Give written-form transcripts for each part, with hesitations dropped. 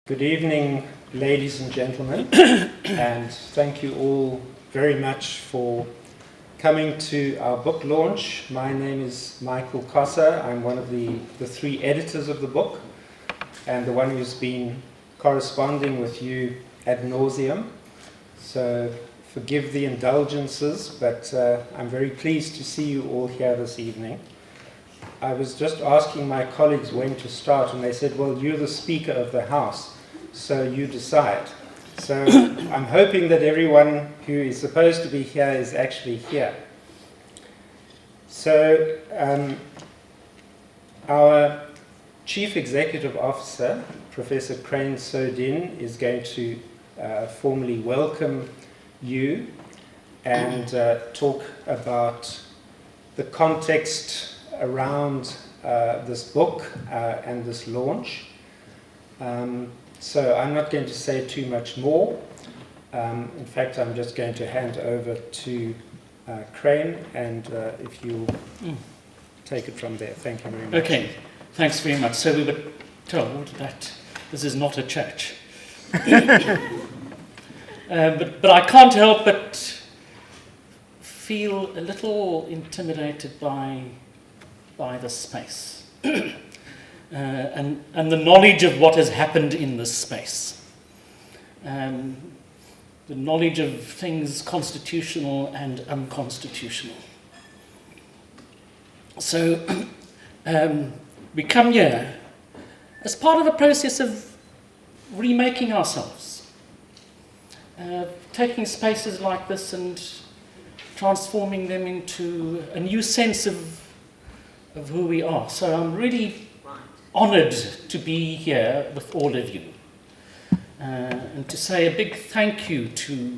Good evening, ladies and gentlemen, and thank you all very much for coming to our book launch. My name is Michael Kossa. I'm one of the three editors of the book and the one who's been corresponding with you ad nauseum. So forgive the indulgences, but I'm very pleased to see you all here this evening. I was just asking my colleagues when to start, and they said, well, you're the Speaker of the House, so you decide. So I'm hoping that everyone who is supposed to be here is actually here. So our Chief Executive Officer, Professor Crane Sodin, is going to formally welcome you and talk about the context around this book and this launch. So I'm not going to say too much more. In fact, I'm just going to hand over to Crane, and if you'll take it from there. Thank you very much. Okay, thanks very much. So we were told that this is not a church. But I can't help but feel a little intimidated by the space and the knowledge of what has happened in this space, the knowledge of things constitutional and unconstitutional. So we come here as part of a process of remaking ourselves, taking spaces like this and transforming them into a new sense of who we are. So I'm really honoured to be here with all of you, and to say a big thank you to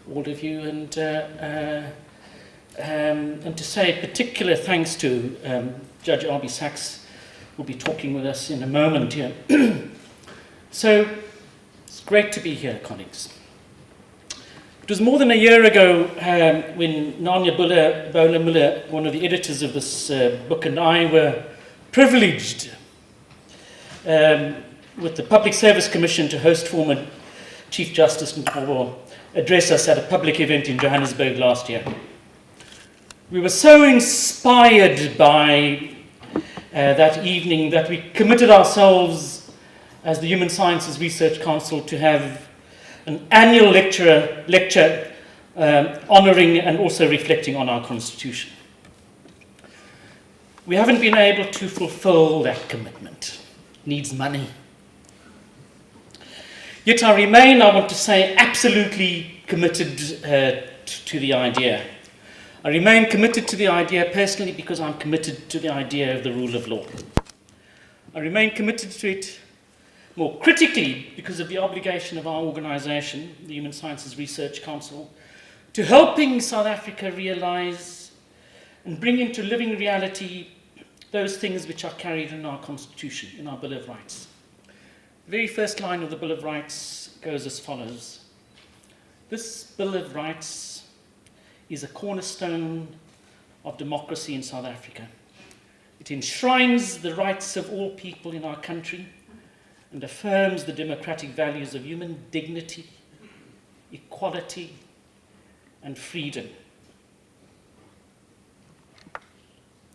all of you, and to say particular thanks to Judge R.B. Sachs, who will be talking with us in a moment here. So it's great to be here, colleagues. It was more than a year ago when Nanya Bola Muller, one of the editors of this book, and I were privileged with the Public Service Commission to host former Chief Justice Nkabo address us at a public event in Johannesburg last year. We were so inspired by that evening that we committed ourselves as the Human Sciences Research Council to have an annual lecture honouring and also reflecting on our Constitution. We haven't been able to fulfil that commitment. It needs money. Yet I remain, I want to say, absolutely committed to the idea. I remain committed to the idea personally because I'm committed to the idea of the rule of law. I remain committed to it more critically because of the obligation of our organisation, the Human Sciences Research Council, to helping South Africa realise and bring into living reality those things which are carried in our Constitution, in our Bill of Rights. The very first line of the Bill of Rights goes as follows. This Bill of Rights is a cornerstone of democracy in South Africa. It enshrines the rights of all people in our country and affirms the democratic values of human dignity, equality, and freedom.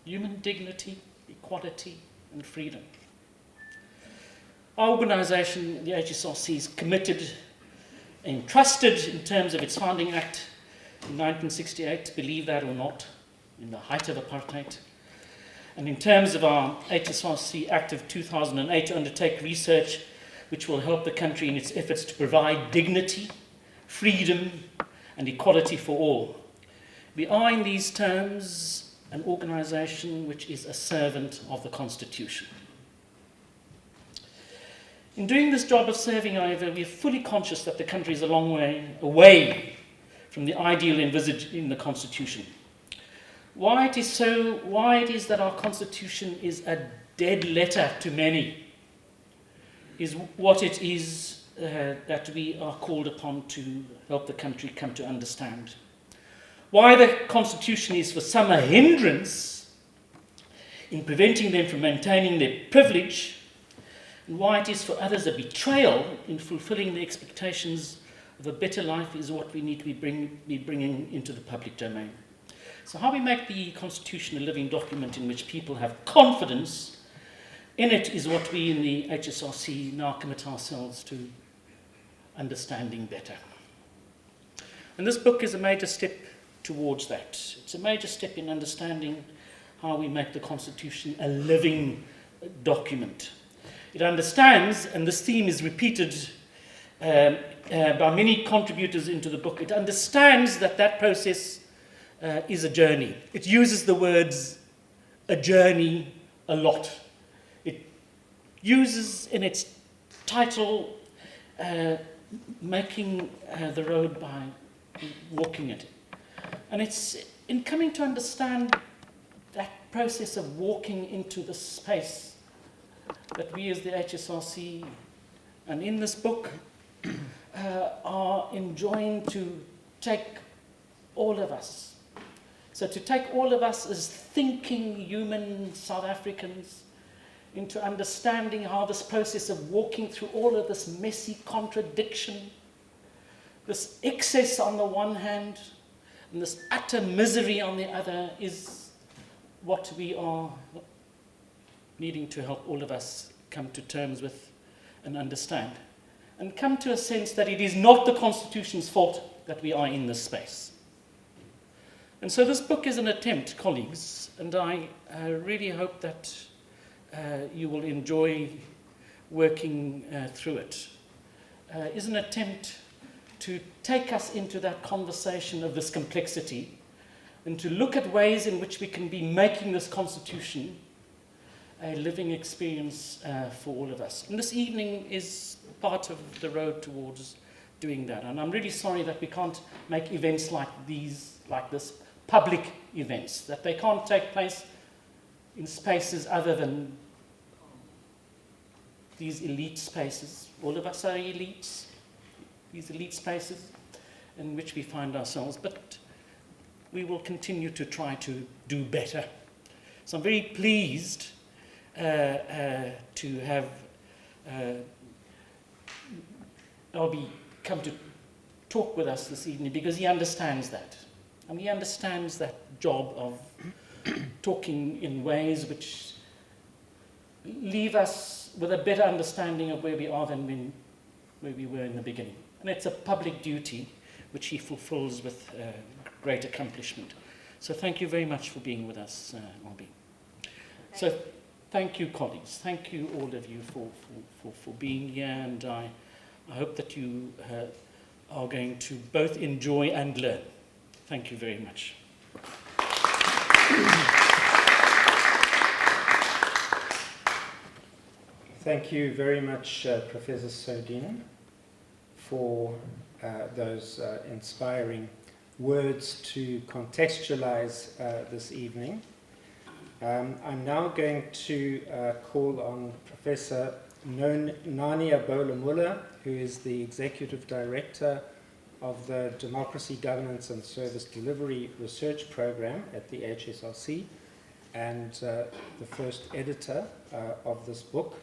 Human dignity, equality, and freedom. Our organisation, the HSRC, is committed and trusted in terms of its founding act in 1968, believe that or not, in the height of apartheid, and in terms of our HSRC Act of 2008 to undertake research which will help the country in its efforts to provide dignity, freedom, and equality for all. We are, in these terms, an organisation which is a servant of the Constitution. In doing this job of serving, however, we are fully conscious that the country is a long way away from the ideal envisaged in the Constitution. Why it is that our Constitution is a dead letter to many is what it is that we are called upon to help the country come to understand. Why the Constitution is for some a hindrance in preventing them from maintaining their privilege and why it is for others a betrayal in fulfilling the expectations of a better life is what we need to be bringing into the public domain. So how we make the Constitution a living document in which people have confidence in it is what we in the HSRC now commit ourselves to understanding better. And this book is a major step towards that. It's a major step in understanding how we make the Constitution a living document. It understands, and this theme is repeated by many contributors into the book, it understands that that process is a journey. It uses the words a journey a lot. It uses in its title making the road by walking it. And it's in coming to understand that process of walking into the space that we as the HSRC and in this book are enjoined to take all of us. So to take all of us as thinking human South Africans into understanding how this process of walking through all of this messy contradiction, this excess on the one hand, and this utter misery on the other is what we are needing to help all of us come to terms with and understand. And come to a sense that it is not the Constitution's fault that we are in this space. And so this book is an attempt, colleagues, and I really hope that you will enjoy working through it, is an attempt to take us into that conversation of this complexity and to look at ways in which we can be making this Constitution a living experience for all of us. And this evening is part of the road towards doing that. And I'm really sorry that we can't make events like these, like this, public events, that they can't take place in spaces other than these elite spaces. All of us are elites, these elite spaces in which we find ourselves, but we will continue to try to do better. So I'm very pleased to have Albie come to talk with us this evening because he understands that. And he understands that job of talking in ways which leave us with a better understanding of where we are than where we were in the beginning. And it's a public duty which he fulfills with great accomplishment. So thank you very much for being with us, Albie. So thank you, colleagues. Thank you, all of you, for being here. And I hope that you are going to both enjoy and learn. Thank you very much. Thank you very much, Professor Sodina, for those inspiring words to contextualize this evening. I'm now going to call on Professor Nania Bola-Muller, who is the Executive Director of the Democracy, Governance and Service Delivery Research Program at the HSRC and the first editor of this book,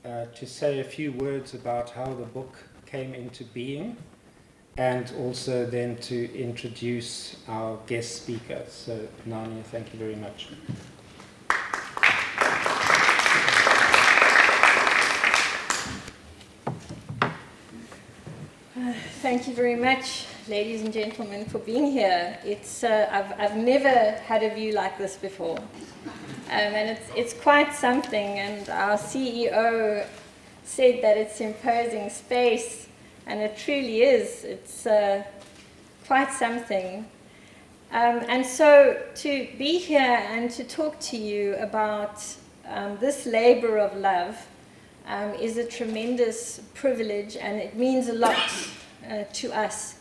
to say a few words about how the book came into being and also then to introduce our guest speaker. So, Nania, thank you very much. Thank you very much, ladies and gentlemen, for being here. It's I've never had a view like this before, and it's quite something. And our CEO said that it's imposing space, and it truly is. It's quite something. And so to be here and to talk to you about this labor of love is a tremendous privilege, and it means a lot to us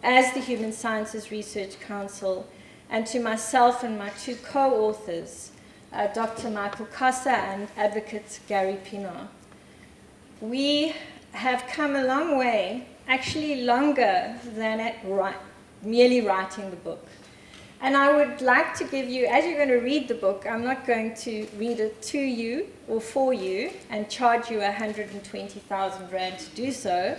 as the Human Sciences Research Council, and to myself and my two co-authors, Dr. Michael Kossa and Advocate Gary Pienaar. We have come a long way, actually longer than at merely writing the book. And I would like to give you, as you're going to read the book, I'm not going to read it to you or for you and charge you 120,000 Rand to do so,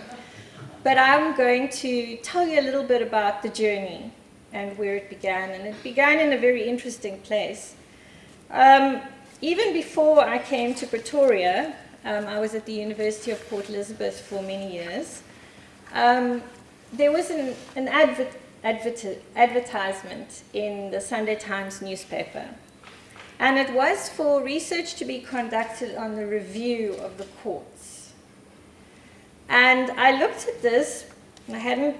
but I'm going to tell you a little bit about the journey and where it began. And it began in a very interesting place. Even before I came to Pretoria, I was at the University of Port Elizabeth for many years. There was an advertisement in the Sunday Times newspaper, and it was for research to be conducted on the review of the courts. And I looked at this. I hadn't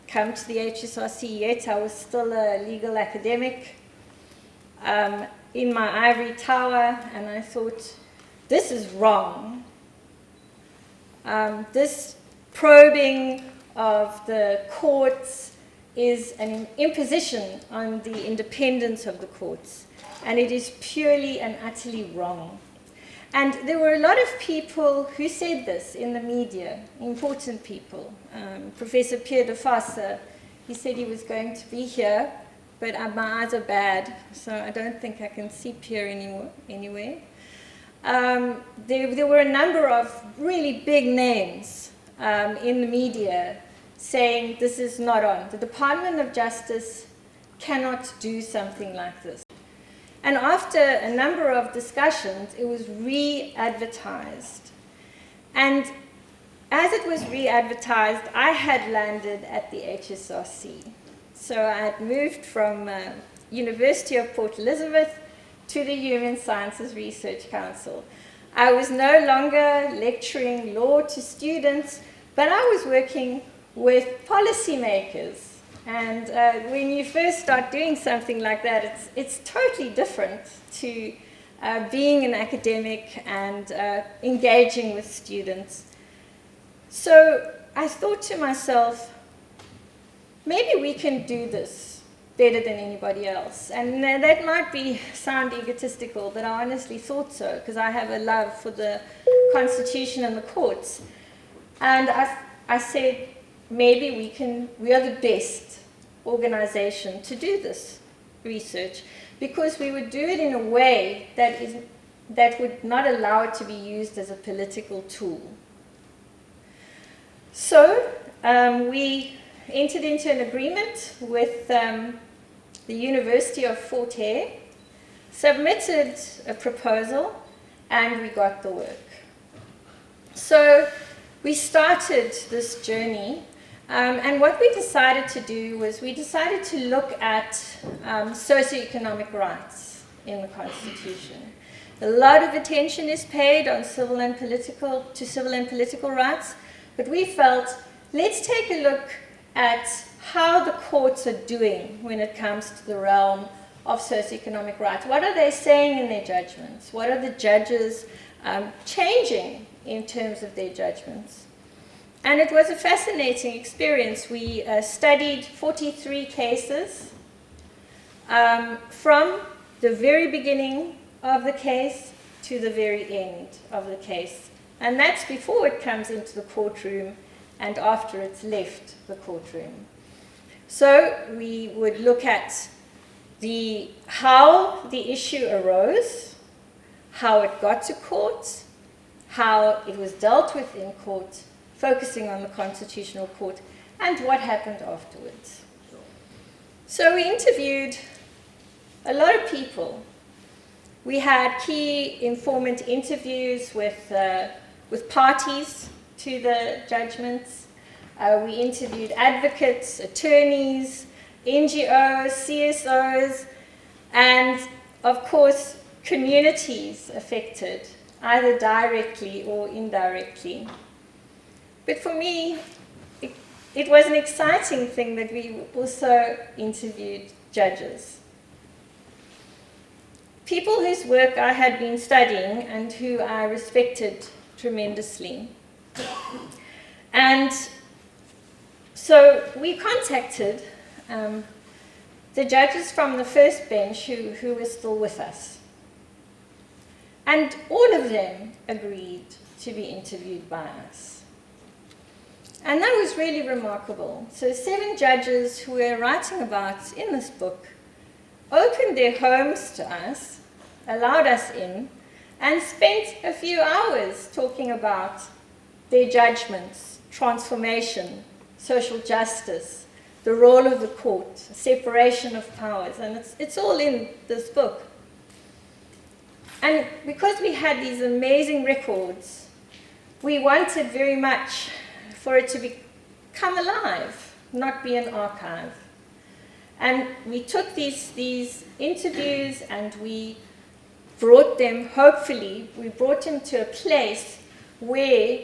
come to the HSRC yet. I was still a legal academic in my ivory tower, and I thought, this is wrong. This probing of the courts is an imposition on the independence of the courts, and it is purely and utterly wrong. And there were a lot of people who said this in the media, important people. Professor Pierre de Fosse, he said he was going to be here, but my eyes are bad, so I don't think I can see Pierre anyway. There were a number of really big names in the media saying this is not on. The Department of Justice cannot do something like this. And after a number of discussions, it was re-advertised. And as it was re-advertised, I had landed at the HSRC. So I had moved from University of Port Elizabeth to the Human Sciences Research Council. I was no longer lecturing law to students, but I was working with policymakers. And when you first start doing something like that, it's totally different to being an academic and engaging with students. So I thought to myself, maybe we can do this better than anybody else. And that might sound egotistical, but I honestly thought so, because I have a love for the Constitution and the courts. And I said, maybe we are the best organization to do this research, because we would do it in a way that would not allow it to be used as a political tool. So we entered into an agreement with the University of Fort Hare, submitted a proposal, and we got the work. So we started this journey, and what we decided to do was we decided to look at socioeconomic rights in the Constitution. A lot of attention is paid on civil and political rights, but we felt, let's take a look at how the courts are doing when it comes to the realm of socioeconomic rights. What are they saying in their judgments? What are the judges changing in terms of their judgments? And it was a fascinating experience. We studied 43 cases from the very beginning of the case to the very end of the case. And that's before it comes into the courtroom and after it's left the courtroom. So we would look at how the issue arose, how it got to court, how it was dealt with in court, focusing on the Constitutional Court, and what happened afterwards. So we interviewed a lot of people. We had key informant interviews with parties to the judgments. We interviewed advocates, attorneys, NGOs, CSOs, and of course communities affected, either directly or indirectly. But for me, it was an exciting thing that we also interviewed judges. People whose work I had been studying and who I respected tremendously. And so we contacted the judges from the first bench who were still with us. And all of them agreed to be interviewed by us. And that was really remarkable. So 7 judges who we're writing about in this book opened their homes to us, allowed us in, and spent a few hours talking about their judgments, transformation, social justice, the role of the court, separation of powers, and it's all in this book. And because we had these amazing records, we wanted very much for it to become alive, not be an archive. And we took these interviews and we brought them, hopefully, we brought them to a place where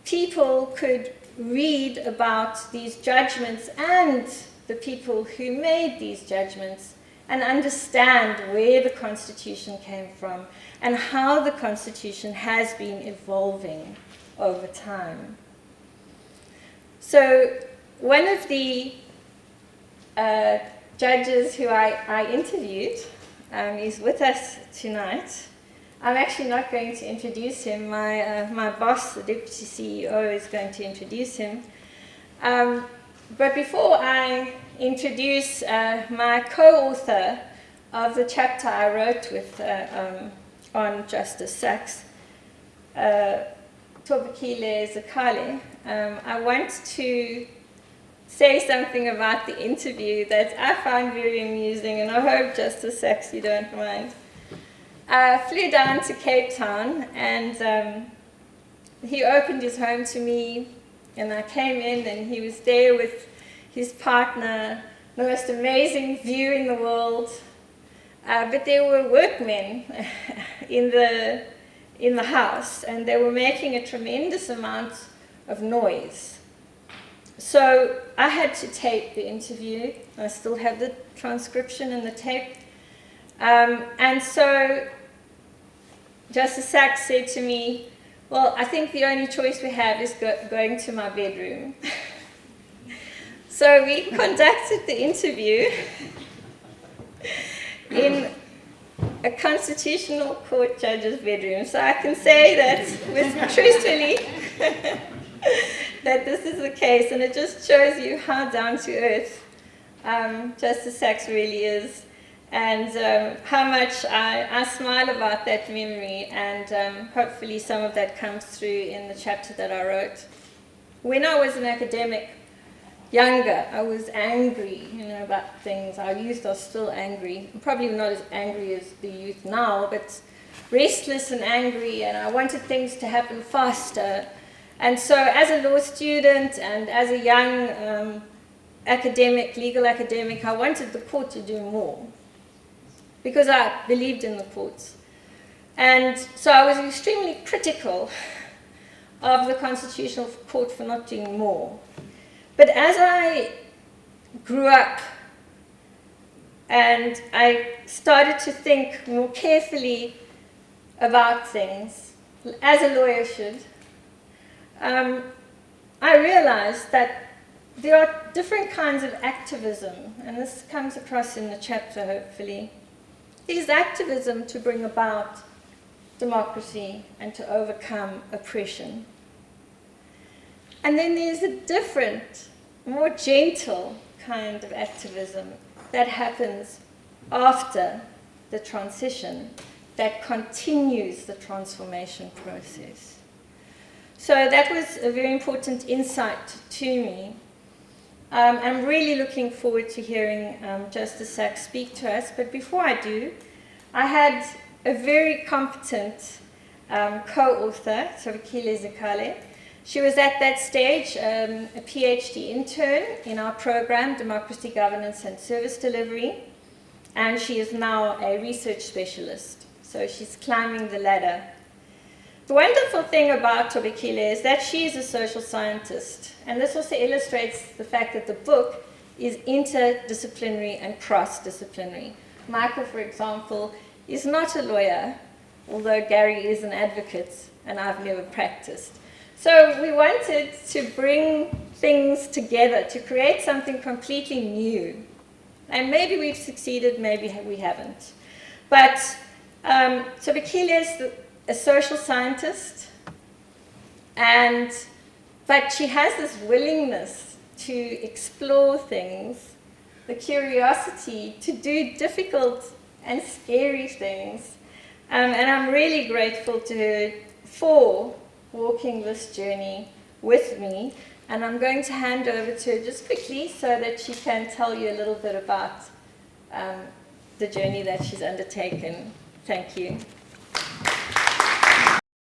people could read about these judgments and the people who made these judgments and understand where the Constitution came from and how the Constitution has been evolving over time. So one of the judges who I interviewed is with us tonight. I'm actually not going to introduce him. My boss, the Deputy CEO, is going to introduce him. But before I introduce my co-author of the chapter I wrote with on Justice Sachs, Thobekile Zikhale, I want to say something about the interview that I found very amusing, and I hope, Justice Sachs, you don't mind. I flew down to Cape Town, and he opened his home to me, and I came in, and he was there with his partner, the most amazing view in the world. But there were workmen in the house, and they were making a tremendous amount of noise. So I had to tape the interview. I still have the transcription and the tape. And so Justice Sachs said to me, well, I think the only choice we have is going to my bedroom. So we conducted the interview in a constitutional court judge's bedroom. So I can say that with truthfully that this is the case, and it just shows you how down to earth Justice Sachs really is, and how much I smile about that memory, and hopefully some of that comes through in the chapter that I wrote. When I was an academic, younger, I was angry, about things. Our youth are still angry. I'm probably not as angry as the youth now, but restless and angry, and I wanted things to happen faster. And so as a law student and as a young legal academic, I wanted the court to do more because I believed in the courts. And so I was extremely critical of the Constitutional Court for not doing more. But as I grew up and I started to think more carefully about things, as a lawyer should, I realized that there are different kinds of activism, and this comes across in the chapter, hopefully. There's activism to bring about democracy and to overcome oppression. And then there's a different, more gentle kind of activism that happens after the transition, that continues the transformation process. So that was a very important insight to me. I'm really looking forward to hearing Justice Sachs speak to us, but before I do, I had a very competent co-author, Thobekile Zikhale. She was at that stage a PhD intern in our program, Democracy, Governance and Service Delivery, and she is now a research specialist. So she's climbing the ladder. The wonderful thing about Thobekile is that she is a social scientist, and this also illustrates the fact that the book is interdisciplinary and cross-disciplinary. Michael, for example, is not a lawyer, although Gary is an advocate, and I've never practiced. So we wanted to bring things together, to create something completely new. And maybe we've succeeded, maybe we haven't. But Thobekile is a social scientist, but she has this willingness to explore things the curiosity to do difficult and scary things. And I'm really grateful to her for walking this journey with me. And I'm going to hand over to her just quickly so that she can tell you a little bit about the journey that she's undertaken. Thank you.